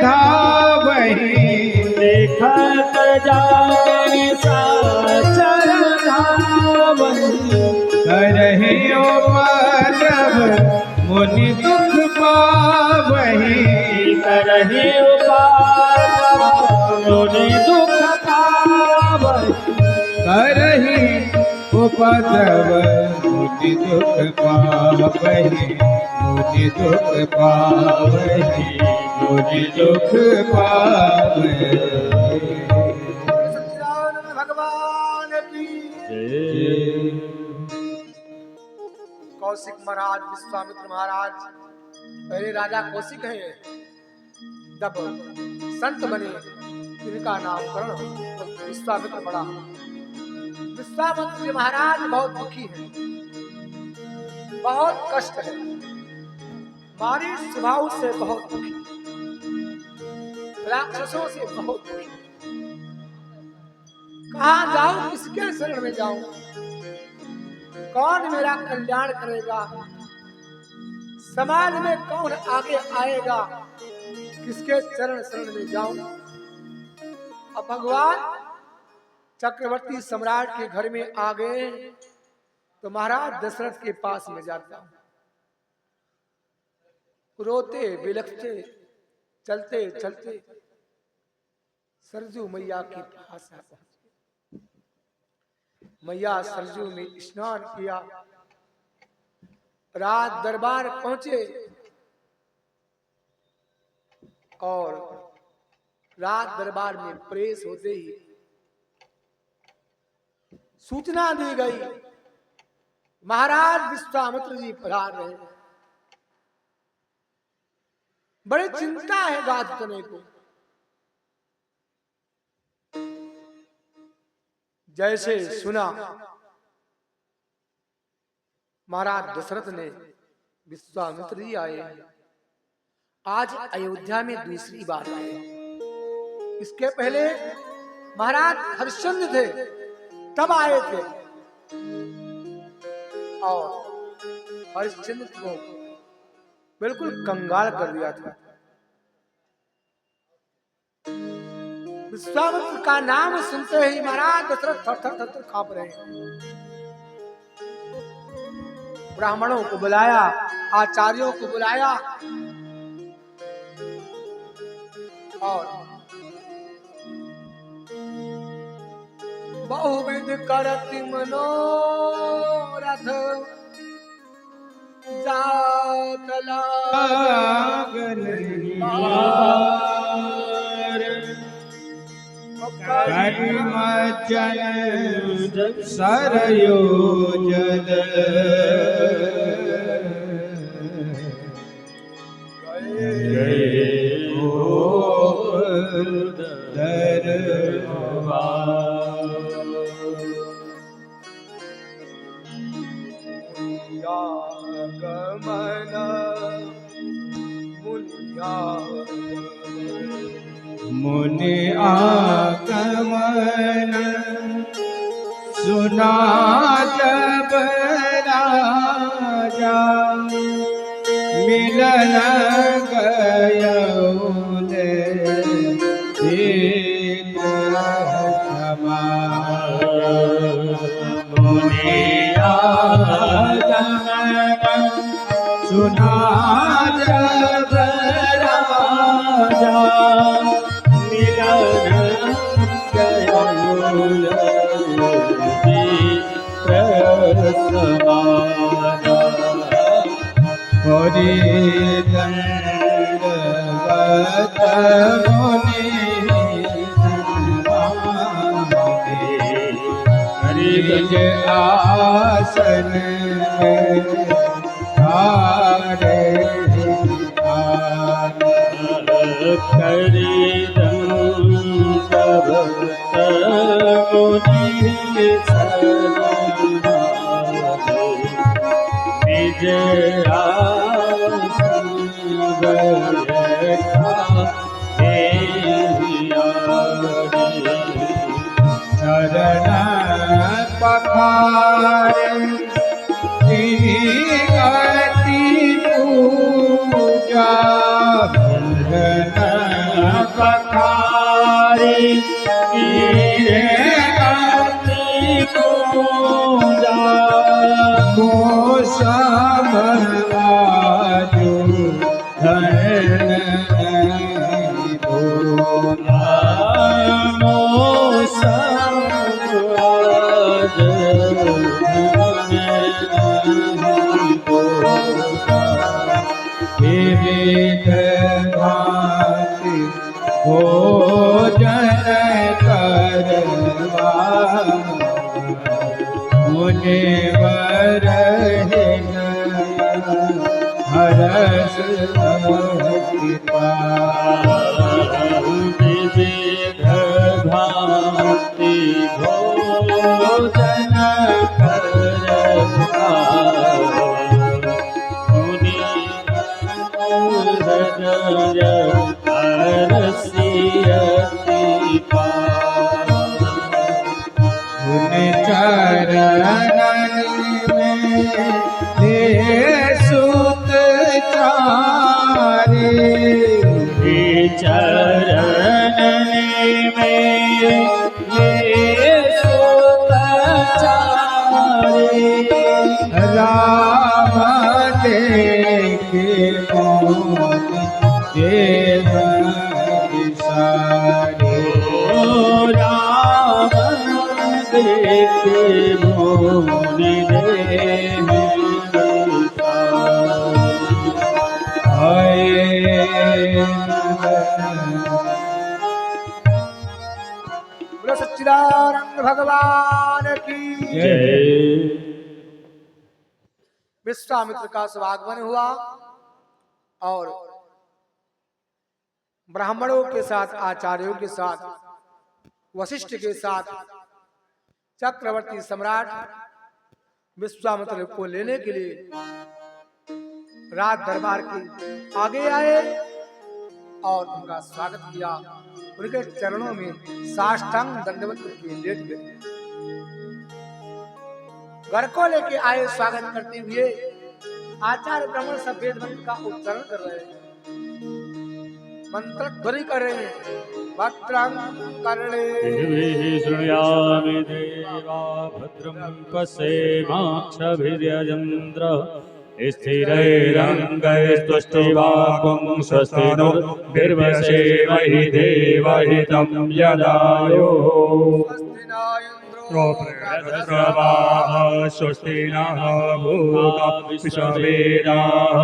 धावहि देखत जाए साचर धावहि करहि उपद्रव मुनि दुख पावहि करहि उपद्रव मुनि दुख पावहि करहि उपद्रव मुनि दुख पावहि मुनि दुख पावहि मुनि दुख पावहि। सच्चिदानंद भगवान की कौशिक महाराज विश्वामित्र महाराज पहले राजा कौशिक है, जब संत बने इनका नामकरण विश्वामित्र पड़ा। विश्वामित्र जी महाराज बहुत दुखी है, बहुत कष्ट है, मारी स्वभाव से बहुत दुखी, राक्षसों से बहुत दुखी। कहाँ जाऊं, किसके शरण में जाऊं, कौन मेरा कल्याण करेगा, समाज में कौन आगे आएगा, किसके चरण शरण में जाऊं। अब भगवान चक्रवर्ती सम्राट के घर में आ गए तो महाराज दशरथ के पास में जाता हूं, रोते बिलखते चलते चलते सरजू मैया के पास आ पहुंचे। मैया सरजू में स्नान किया, राज दरबार पहुंचे और राज दरबार में प्रवेश होते ही सूचना दी गई महाराज विश्वामित्र जी पधार रहे हैं। बड़ी चिंता है बात करने को। जैसे सुना महाराज दशरथ ने विश्वामित्र जी आए हैं, आज अयोध्या में दूसरी बार आए। इसके पहले महाराज हरिश्चंद्र थे तब आए थे और हरिश्चंद्र को बिल्कुल कंगाल कर दिया था। विश्वामित्र का नाम सुनते ही महाराज दशरथ थर थर थर कांप रहे हैं। ब्राह्मणों को बुलाया, आचार्यों को बुलाया और बहुविध करति मनोरथ जात लागन कर्म जन सरयो जल गए मुनि आगमन सुना जब राजा मिलन गयो मुनि आगमन सुना जब राजा हरि दंडवत मुनि निज आसन धारे हरि दंडवत मुनि निज चरण पखार गति पूजा पखारी गिरे अति पूजा मौसम आजू धन बोला मौसम आज विविध भांति भोजन करवा मुनिवर हरस कृपा विविध भांति भोजन करवा मुनि हृदय हरसियति उन चरणन में ले सुत चारे चरण में ये सुतचारे राम देखे मोन देव विसारे राम देखे मोन देव बोलो सच्चिदानंद भगवान की जय। विश्वामित्र का स्वागमन हुआ और ब्राह्मणों के साथ, आचार्यों के साथ, वशिष्ठ के साथ चक्रवर्ती सम्राट विश्वामित्र को लेने के लिए राज दरबार के आगे आए और उनका स्वागत किया। उनके चरणों में साष्टांग दंडवत करके लेट गए। घर को लेके आए स्वागत करते हुए आचार्य ब्राह्मण सब वेद मंत्र का उच्चारण कर रहे हैं, मंत्र ध्वनि कर रहे हैं। भद्रं कर्णे शृणुयामि देवा भद्रं पश्येमाक्षभिर्यजन्द्र स्थिरैरङ्गैस्तुष्टिवाकुं स्वस्ति नो भिर्वसेमहि देवहितं यदायो प्रभाः स्वस्ति नः भूता विश्ववेदाः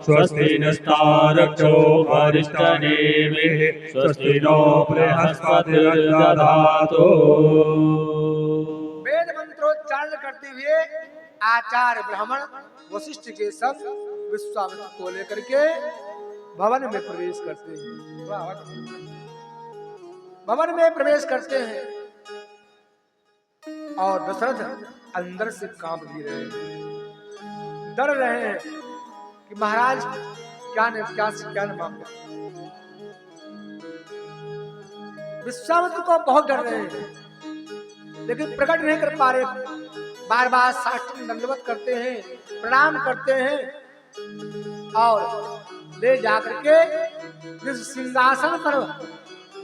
स्वस्ति नस्तारक्षो वरिष्ठनेमिः स्वस्ति नो बृहस्पतिर्दधातु। वेद मंत्रोच्चारण करते हुए आचार्य ब्राह्मण वशिष्ठ के संग विश्वामित्र को लेकर के भवन में प्रवेश करते हैं। भवन में प्रवेश करते हैं और दशरथ अंदर से कांप भी रहे हैं, डर रहे हैं कि महाराज क्या न मांगे। विश्वामित्र को बहुत डर रहे हैं लेकिन प्रकट नहीं कर पा रहे। बार बार साष्टांग दंडवत करते हैं, प्रणाम करते हैं और ले जाकर के जिस सिंहासन पर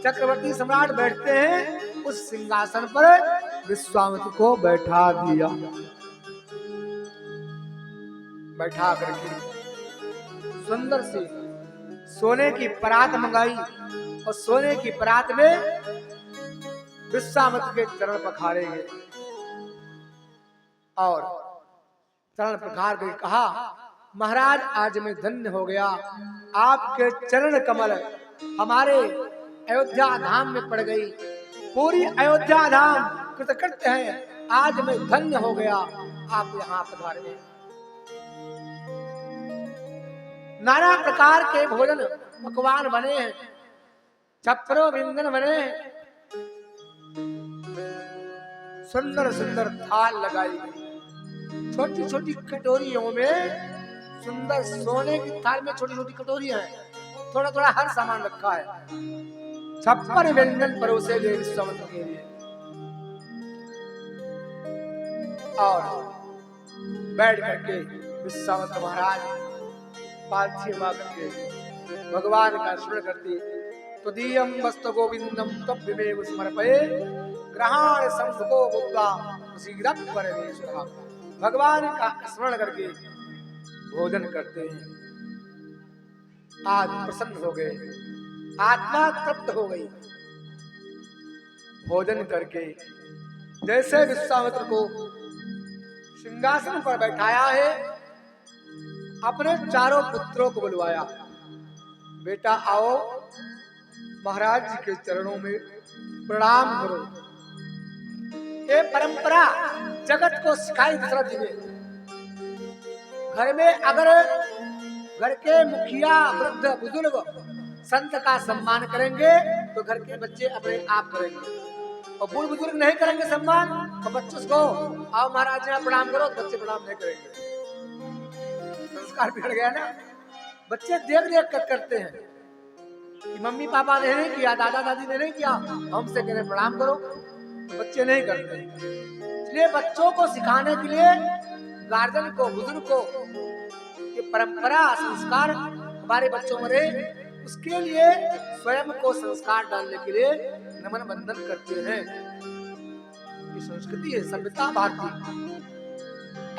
चक्रवर्ती सम्राट बैठते हैं उस सिंहासन पर विश्वामित्र को बैठा दिया। बैठा करके सुंदर से सोने की परात मंगाई और सोने की परात में विश्वामित्र के चरण पखारे गए और चरण पखार के कहा, महाराज आज मैं धन्य हो गया, आपके चरण कमल हमारे अयोध्या धाम में पड़ गई। पूरी अयोध्या धाम कृतकृत्य है, आज मैं धन्य हो गया, आप यहाँ पधारे। नाना प्रकार के भोजन पकवान बने हैं, छप्परों व्यंजन बने हैं, सुंदर सुंदर थाल लगाई गई। छोटी छोटी कटोरियों में सुंदर सोने की थाल में छोटी छोटी कटोरियां हैं, थोड़ा थोड़ा हर सामान रखा है। 56 व्यंजन परोसे गए विश्वामित्र के लिए और बैठ करके विश्वामित्र महाराज पालथी मार करके भगवान का स्मरण करती त्वदीयं वस्तु गोविंदम तब्यमेव समर्पये ग्रहण संभको बुद्धा शीघ्रं परमेश्वरः। भगवान का स्मरण करके भोजन करते हैं। आज प्रसन्न हो गए, आत्मा तृप्त हो गई। भोजन करके जैसे विश्वामित्र को सिंहासन पर बैठाया है, अपने चारों पुत्रों को बुलवाया, बेटा आओ महाराज जी के चरणों में प्रणाम करो। ये परंपरा जगत को सिखाई दशरथ जी ने। घर में अगर घर के मुखिया वृद्ध बुजुर्ग संत का सम्मान करेंगे तो घर के बच्चे अपने आप करेंगे, और बूढ़ बुजुर्ग नहीं करेंगे सम्मान तो बच्चों को आओ महाराज जी प्रणाम करो तो बच्चे प्रणाम नहीं करेंगे। संस्कार बिगड़ गया ना। बच्चे देख देख कर करते हैं कि मम्मी पापा ने नहीं किया, दादा दादी ने नहीं किया, हमसे कह रहे प्रणाम करो, तो बच्चे नहीं करते। इसलिए बच्चों को सिखाने के लिए गार्जियन को, बुजुर्ग को ये परंपरा संस्कार हमारे बच्चों में रहे, उसके लिए स्वयं को संस्कार डालने के लिए नमन बंदन करते हैं। ये संस्कृति है, सभ्यता भारतीय।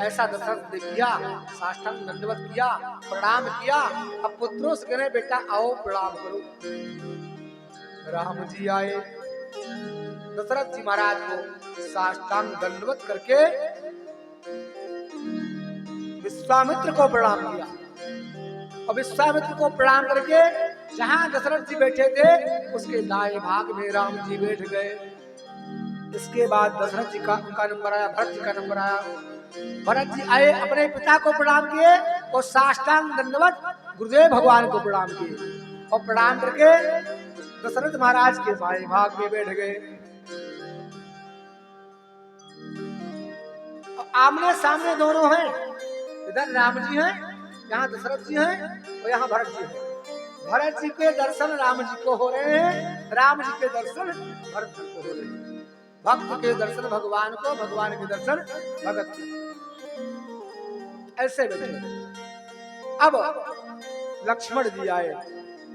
ऐसा दशरथ ने किया, साष्टांग दंडवत किया, प्रणाम किया। अब पुत्रों से कह बेटा आओ प्रणाम करो। राम जी आए, दशरथ जी महाराज को साष्टांग दंडवत करके विश्वामित्र को प्रणाम किया, और विश्वामित्र को प्रणाम करके जहां दशरथ जी बैठे थे उसके दाएं भाग में राम जी बैठ गए। इसके बाद दशरथ जी का उनका नंबर आया, भरत जी का नंबर आया। भरत जी आए, अपने पिता को प्रणाम किए और साष्टांग दंडवत गुरुदेव भगवान को प्रणाम किए, और प्रणाम करके दशरथ महाराज के बाएं भाग में बैठ गए। आमने सामने दोनों हैं, इधर राम जी हैं, यहाँ दशरथ जी हैं, और यहाँ भरत जी हैं। भरत जी के दर्शन राम जी को हो रहे हैं, राम जी के दर्शन भरत जी को हो रहे हैं। भक्त के दर्शन भगवान को, भगवान के दर्शन भगत को। ऐसे बैठे। अब लक्ष्मण जी आए,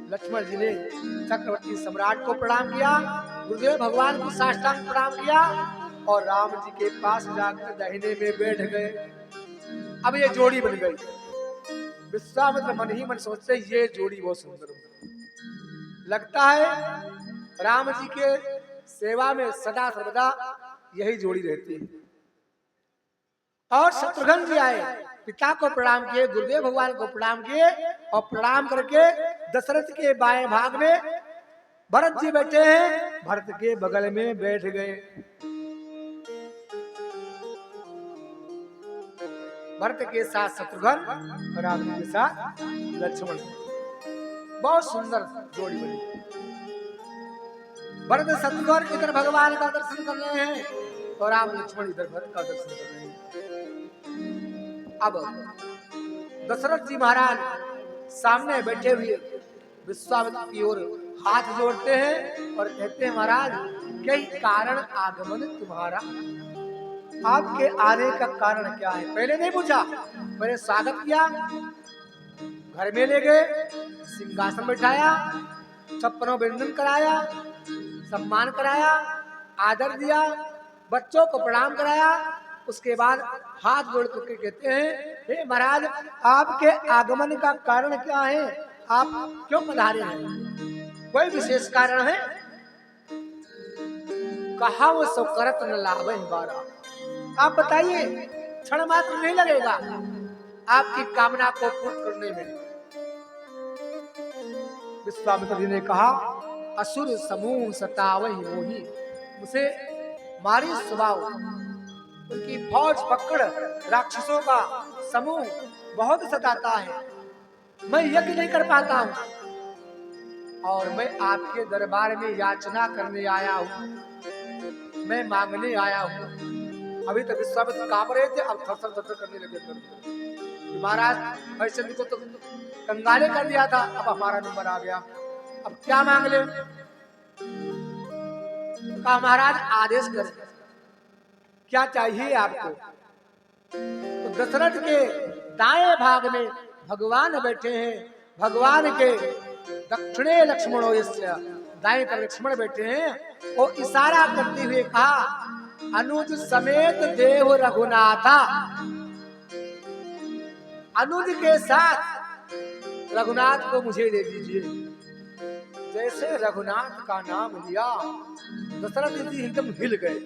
लक्ष्मण जी ने चक्रवर्ती सम्राट को प्रणाम किया, गुरुदेव भगवान को साष्टांग प्रणाम किया, और राम जी के पास जाकर दाहिने में बैठ गए। अब ये जोड़ी बन गई। विश्वामित्र मन ही मन सोचते ये जोड़ी बहुत सुंदर है। लगता है राम जी के सेवा में सदा सर्वदा यही जोड़ी रहती है। और शत्रुघ्न जी आए, पिता को प्रणाम किए, गुरुदेव भगवान को प्रणाम किए, और प्रणाम करके दशरथ के बाएं भाग में भरत जी बैठे हैं, भरत के बगल में बैठ गए। भरत के साथ शत्रुघ्न, राम जी के साथ लक्ष्मण। बहुत सुंदर जोड़ी बनी। भरत शत्रुघ्न इधर भगवान का दर्शन कर रहे हैं, और राम लक्ष्मण इधर भरत का दर्शन कर रहे हैं। अब दशरथ जी महाराज सामने बैठे हुए विश्वामित्र की ओर हाथ जोड़ते हैं और कहते हैं महाराज कई कारण आगमन तुम्हारा, आपके आने का कारण क्या है? पहले नहीं पूछा, पहले स्वागत किया, घर में ले गए, सिंहासन बैठाया, छप्पनों व्यंजन कराया, सम्मान कराया, आदर दिया, बच्चों को प्रणाम कराया। उसके बाद हाथ जोड़ करके कहते हैं हे महाराज आपके आगमन का कारण क्या है? आप क्यों पधारे हैं? कोई विशेष कारण है? कहा वो सो करत न लाभ बारा। आप बताइए, क्षण मात्र नहीं लगेगा आपकी कामना को पूर्ण करने में। विश्वामित्र जी ने कहा असुर समूह सतावहि मोही, मुझे मारी स्वभाव, उनकी फौज पकड़ राक्षसों का समूह बहुत सताता है, मैं यज्ञ नहीं कर पाता हूँ, और मैं आपके दरबार में याचना करने आया हूँ, मैं मांगने आया हूँ। अभी तक विश्वामित्र कांप रहे थे, अब थर थर करने लगे। महाराज ऐसे को तो कंगाले कर दिया था, अब हमारा नंबर आ गया, अब क्या मांग ले? कहा महाराज आदेश कर, क्या चाहिए आपको? तो दशरथ के दाएं भाग में भगवान बैठे हैं, भगवान के दक्षिणे लक्ष्मणो यस्य, दाएं तरफ लक्ष्मण बैठे हैं, और इशारा करते हुए कहा अनुज समेत देव रघुनाथा, अनुज के साथ रघुनाथ को मुझे दे दीजिए। जैसे रघुनाथ का नाम लिया दशरथ जी एकदम हिल गए।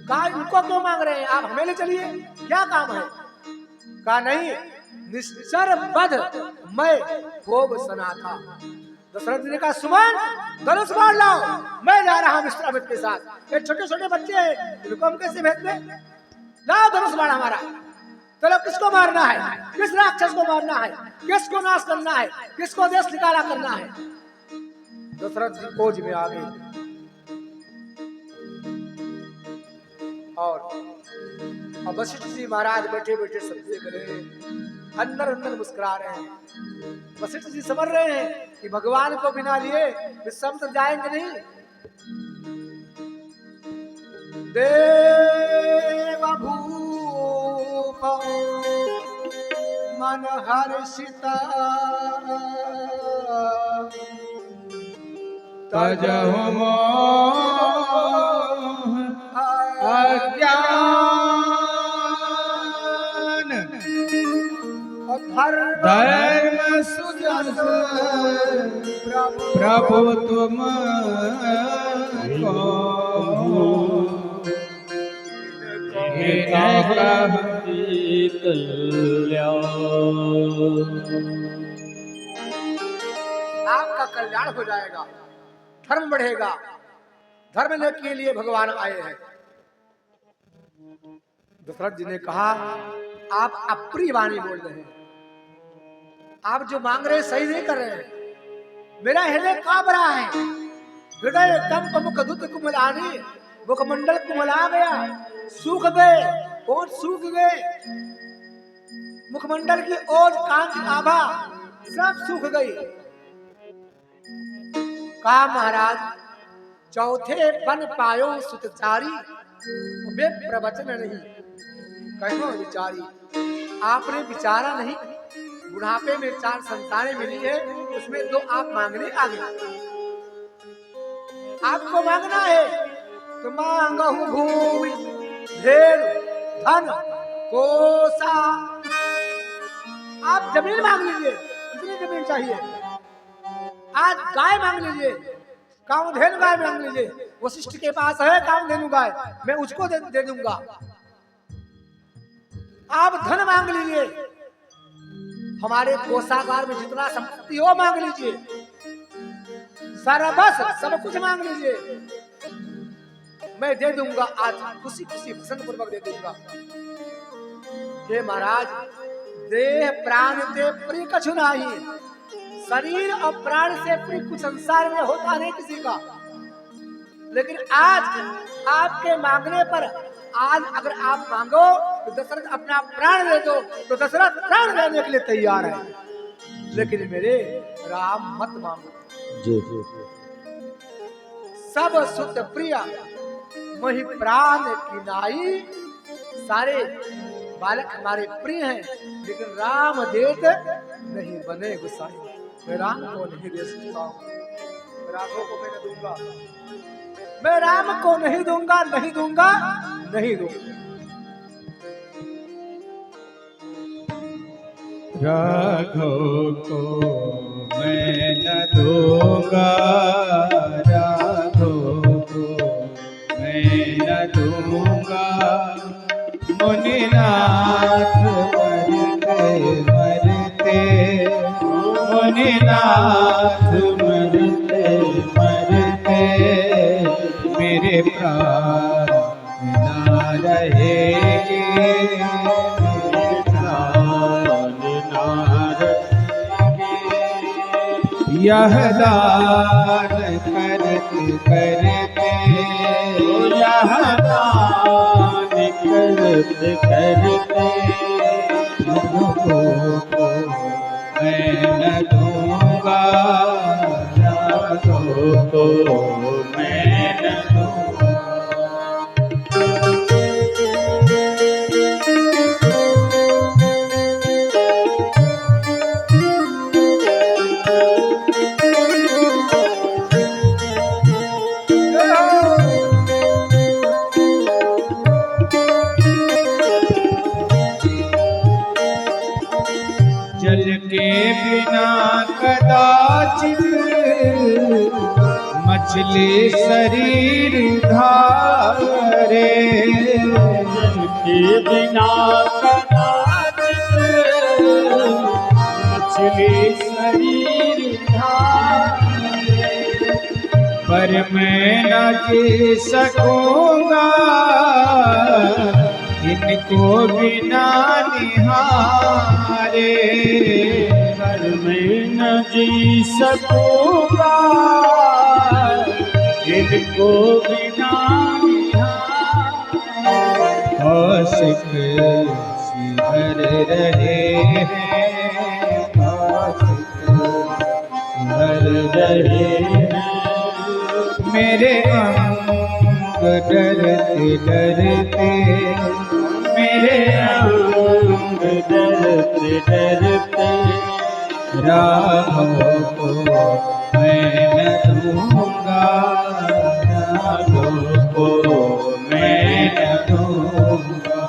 कहा इनको क्यों मांग रहे हैं, आप हमें ले चलिए, क्या काम है? कहा नहीं, निश्चर बध मैं खूब सना था। दशरथ जी ने कहा सुमन धनुष बाण लाओ, मैं जा रहा हूं विश्वामित्र के साथ। ये छोटे छोटे बच्चे हैं, इनको हम कैसे भेज दें? लाओ धनुष बाण हमारा। चलो किसको मारना है, किस राक्षस को मारना है, किसको नाश करना है, किसको देश निकाला करना है। दशरथ जी खोज में आ गए और वशिष्ठ जी महाराज बैठे बैठे सब देख रहे हैं, अंदर अंदर मुस्कुरा रहे हैं। वशिष्ठ जी समझ रहे हैं कि भगवान को बिना लिए विश्वामित्र जाएंगे नहीं। देवभूप मन हर्षिता तजहु मोह अज्ञान धर्म सुजस प्रभु तुम आपका कल्याण हो जाएगा, धर्म बढ़ेगा। धर्म लेने के लिए भगवान आए हैं। दशरथ जी ने कहा आप अप्रिय वाणी बोल रहे हैं, आप जो मांग रहे हैं सही नहीं कर रहे हैं। मेरा हृदय कांप रहा है, हृदय कंप मुख दुत कुमलानी, मुखमंडल कुमला गया, सूख गए, ओठ सूख गए, मुखमंडल की ओज कान की आभा सब सूख गई। कहा महाराज चौथे बन पायो सुतचारी, वे प्रवचन नहीं कहो विचारी। आपने विचारा नहीं, बुढ़ापे में 4 संतानें मिली है, उसमें 2 आप मांगने आ गए। आपको मांगना है तो मांगहु भूमि भेड़ धन कोसा। आप जमीन मांग लीजिए, कितनी जमीन चाहिए? आज गाय मांग लीजिए, कामधेनु गाय मांग लीजिए। वशिष्ठ के पास है कामधेनु गाय, मैं उसको दे दूंगा। आप धन मांग लीजिए, हमारे कोषागार में जितना संपत्ति हो मांग लीजिए, सरबस सब कुछ मांग लीजिए, मैं दे दूंगा। आज खुशी खुशी प्रसन्न पूर्वक दे दूंगा। हे महाराज देह प्राण ते प्रिय कछु नहीं, शरीर और प्राण से प्रिय कुछ संसार में होता नहीं किसी का। लेकिन आज आपके मांगने पर, आज अगर आप मांगो तो दशरथ अपना प्राण दे दो, तो दशरथ प्राण देने के लिए तैयार है। लेकिन मेरे राम मत मांगो। सब सुत प्रिय मही प्राण की नाई। सारे बालक हमारे प्रिय हैं, लेकिन राम देत नहीं बने गुसाई। मैं राम को नहीं दे सकता हूँ, रामों को मैं न दूंगा, मैं राम को नहीं दूंगा, नहीं दूंगा, नहीं दूंगा। राघव को मैं न दूंगा, राघव को मैं न दूंगा। मुनिनाथ मरते मरते, मुनिनाथ मरते मरते, मेरे प्राण ना रहेंगे, मेरे प्राण ना रहेंगे। यह दान करते करते, यह दान करते करते, तुमको मैं न दूंगा, तुमको मैं न दूंगा। चित मछली शरीर धारे। जल के बिना कदाचित मछली शरीर धारे। पर मैं न जी सकूंगा इनको बिना निहारे। पर मैं न जी सकूंगा इनको बिना निहारे। आशिक सिहर रहे हैं, आशिक सिहर रहे हैं। मेरे अंग डरते डरते, मेरे अंग डरते डरते, राहों को मैं न दूंगा, राहों को मैं न दूंगा।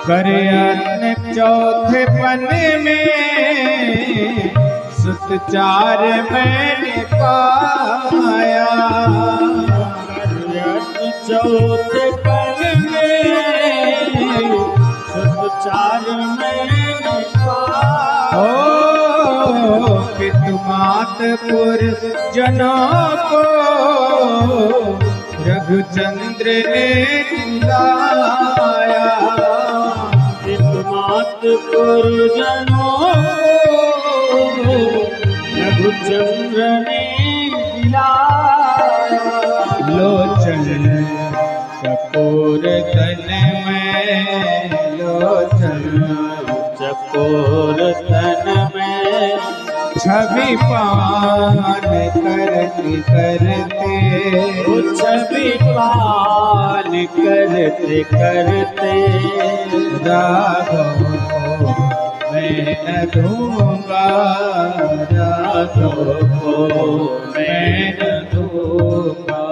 करयत्न चौथे पन में सुत चार मैंने पाया। करयत्न चौथे पन में सुत चार मैंने पाया। ओ पितु मात पुर जनों को रघुचंद्र ने दिलाया। मात पुरजनों रघुचंद्र ने दिलाया। लोचन चकोर तन में, लोचन चकोर तन में, छवि पान करते करते, छवि पान करते करते, राघव को मैं न दूंगा, राघव को मैं न दूंगा।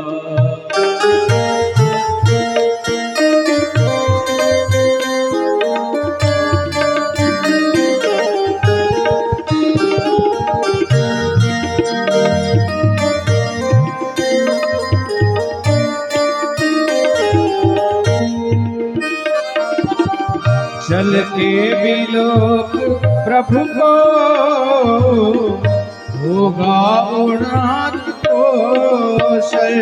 चल के भी लोग प्रभु को होगा उड़ान कौशल।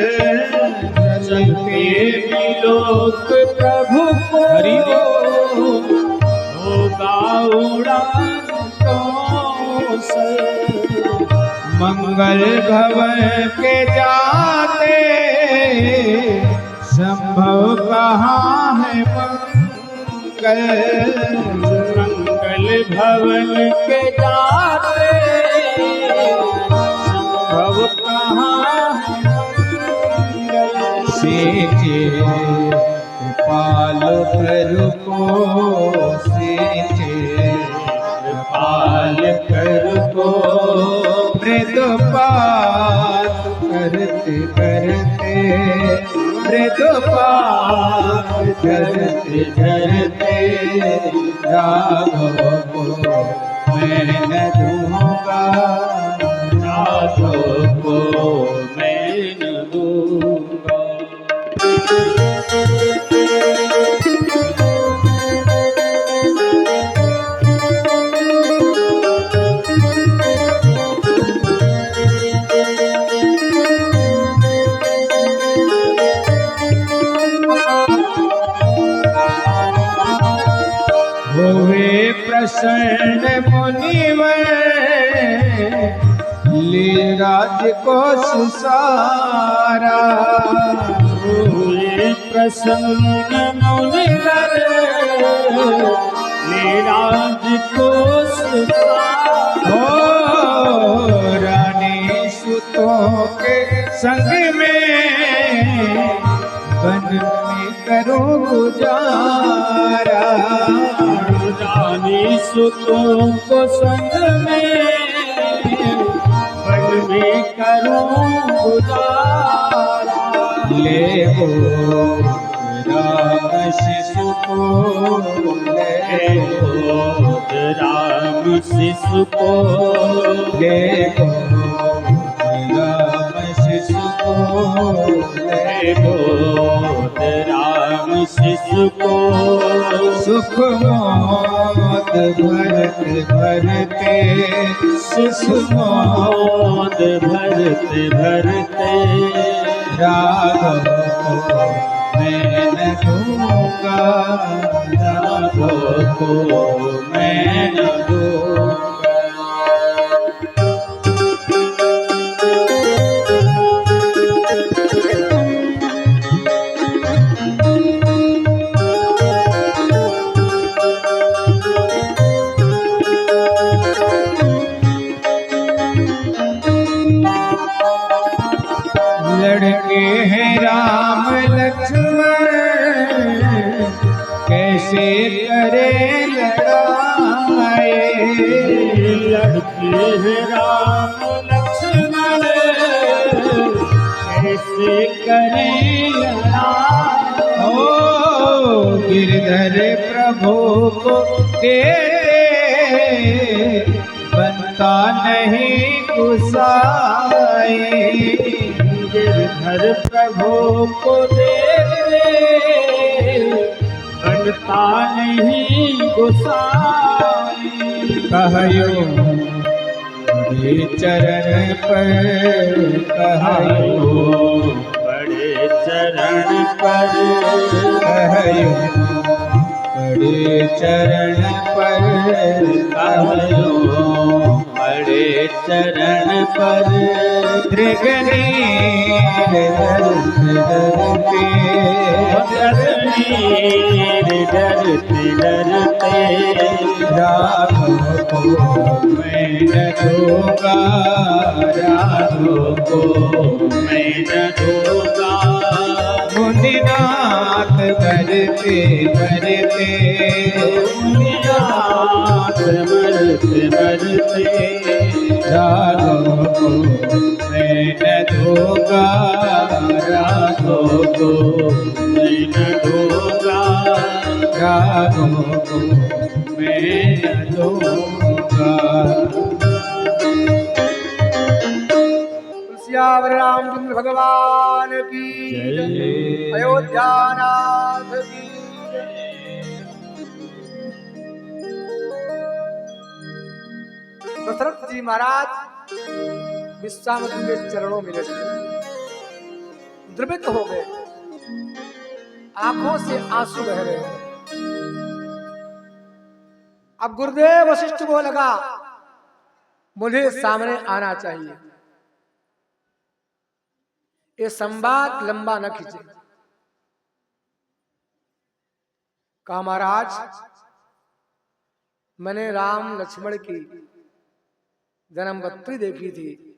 चल के भी लोग प्रभु को होगा उड़ान कौशल। मंगल भवन के जाते संभव कहाँ है मंगल भवन के जाते संभव कहाँ सेचे कृपाल प्रभु को, सेचे कृपाल प्रभु को, मृदुपात करते करते, मृदुपात करते करते, राघव को मैं न दूंगा, राघव को मैं न दूंगा। प्रसन्न मुनिवर लीलाज को सुसारा। हुए प्रसन्न मुनिवर लीलाज को सुसारा। हो रानी सुतों के संग में वन में करूं गुजारा। रानी सुतों को संग में वन में करूं गुजारा। ले वो राम शिशु को, ले गोद राम शिशु को, ले वो राम शिशु को, ले गोद राम शिशु को। सुख मोद भरते भरते, शिशु मोद भरते भरते, राघव को मैं न दूंगा, राघव को मैं न दूंगा। लड़के हैं राम लक्ष्मण, कैसे करे लड़ाई। लड़के हैं राम लक्ष्मण, कैसे करें लड़ाई। ओ गिरधर प्रभु को देते, बनता नहीं गुसाई। गिरधर प्रभु को देते, बनता नहीं गुसाई। कहयो बड़े चरण पर, कहयो बड़े चरण पर, कहयो बड़े चरण पर, कहयो बड़े चरण पर। दृगनीर डरते, डरते डरते, राघव को मैं न दूंगा, राघव को मैं न दूंगा। मुनिनाथ भरते भरते, मुनिनाथ मरते मरते, राघव को मैं न दूंगा, राघव को मैं न दूंगा। राघव को मैं न दूंगा। सियावर रामचंद्र भगवान की जय, अयोध्या नाथ की जय। दशरथ जी महाराज विश्वामित्र के चरणों में लेटे द्रवित हो गए, आंखों से आंसू बह रहे हैं। अब गुरुदेव वशिष्ठ को लगा मुझे सामने आना चाहिए, ये संवाद लंबा न खींचे। कहा महाराज, मैंने राम लक्ष्मण की जन्मपत्री देखी थी,